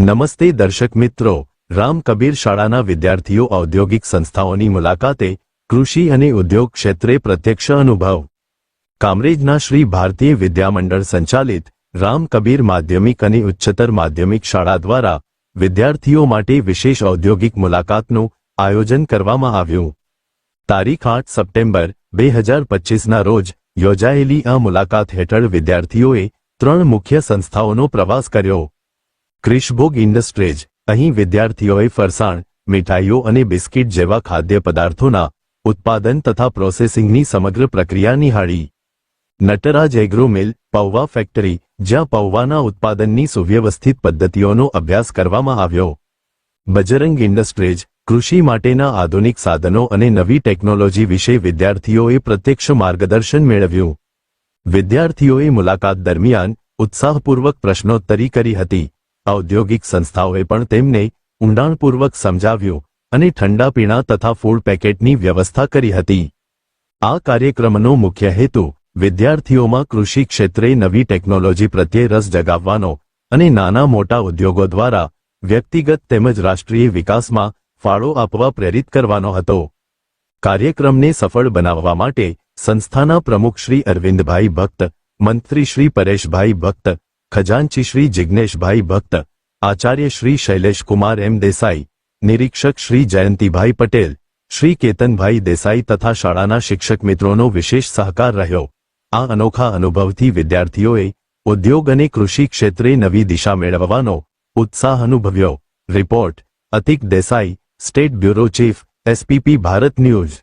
નમસ્તે દર્શક મિત્રો, રામ કબીર શાળાના વિદ્યાર્થીઓ ઔદ્યોગિક સંસ્થાઓની મુલાકાતે કૃષિ અને ઉદ્યોગ ક્ષેત્રે પ્રત્યક્ષ અનુભવ. કામરેજના શ્રી ભારતીય વિદ્યામંડળ સંચાલિત રામ કબીર માધ્યમિક અને ઉચ્ચતર માધ્યમિક શાળા દ્વારા વિદ્યાર્થીઓ માટે વિશેષ ઔદ્યોગિક મુલાકાતનું આયોજન કરવામાં આવ્યું. તારીખ 8 સપ્ટેમ્બર 2025ના રોજ યોજાયેલી આ મુલાકાત હેઠળ વિદ્યાર્થીઓએ 3 મુખ્ય સંસ્થાઓનો પ્રવાસ કર્યો. ક્રિશભોગ ઇન્ડસ્ટ્રીઝ, અહીં વિદ્યાર્થીઓએ ફરસાણ, મીઠાઈઓ અને બિસ્કિટ જેવા ખાદ્ય પદાર્થોના ઉત્પાદન તથા પ્રોસેસિંગની સમગ્ર પ્રક્રિયા નિહાળી. નટરાજ એગ્રો મિલ, પૌવા ફેક્ટરી, જ્યાં પૌવાના ઉત્પાદનની સુવ્યવસ્થિત પદ્ધતિઓનો અભ્યાસ કરવામાં આવ્યો. બજરંગ ઇન્ડસ્ટ્રીઝ, કૃષિ માટેના આધુનિક સાધનો અને નવી ટેકનોલોજી વિશે વિદ્યાર્થીઓએ પ્રત્યક્ષ માર્ગદર્શન મેળવ્યું. વિદ્યાર્થીઓએ મુલાકાત દરમિયાન ઉત્સાહપૂર્વક પ્રશ્નોત્તરી કરી હતી. ઔદ્યોગિક સંસ્થાઓએ પણ તેમને ઊંડાણપૂર્વક સમજાવ્યું અને ઠંડા પીણા તથા ફૂડ પેકેટની વ્યવસ્થા કરી હતી. આ કાર્યક્રમનો મુખ્ય હેતુ વિદ્યાર્થીઓમાં કૃષિ ક્ષેત્રે નવી ટેકનોલોજી પ્રત્યે રસ જગાવવાનો અને નાના મોટા ઉદ્યોગો દ્વારા વ્યક્તિગત તેમજ રાષ્ટ્રીય વિકાસમાં ફાળો આપવા પ્રેરિત કરવાનો હતો. કાર્યક્રમને સફળ બનાવવા માટે સંસ્થાના પ્રમુખ શ્રી અરવિંદભાઈ ભક્ત, મંત્રી શ્રી પરેશભાઈ ભક્ત, ખજાનચી શ્રી જિગ્નેશભાઈ ભક્ત, આચાર્ય શ્રી શૈલેષકુમાર એમ દેસાઈ, નિરીક્ષક શ્રી જયંતિભાઈ પટેલ, શ્રી કેતનભાઈ દેસાઈ તથા શાળાના શિક્ષક મિત્રોનો વિશેષ સહકાર રહ્યો. આ અનોખા અનુભવથી વિદ્યાર્થીઓએ ઉદ્યોગ અને કૃષિ ક્ષેત્રે નવી દિશા મેળવવાનો ઉત્સાહ અનુભવ્યો. Report Atiq Desai, state bureau chief, SPP Bharat news.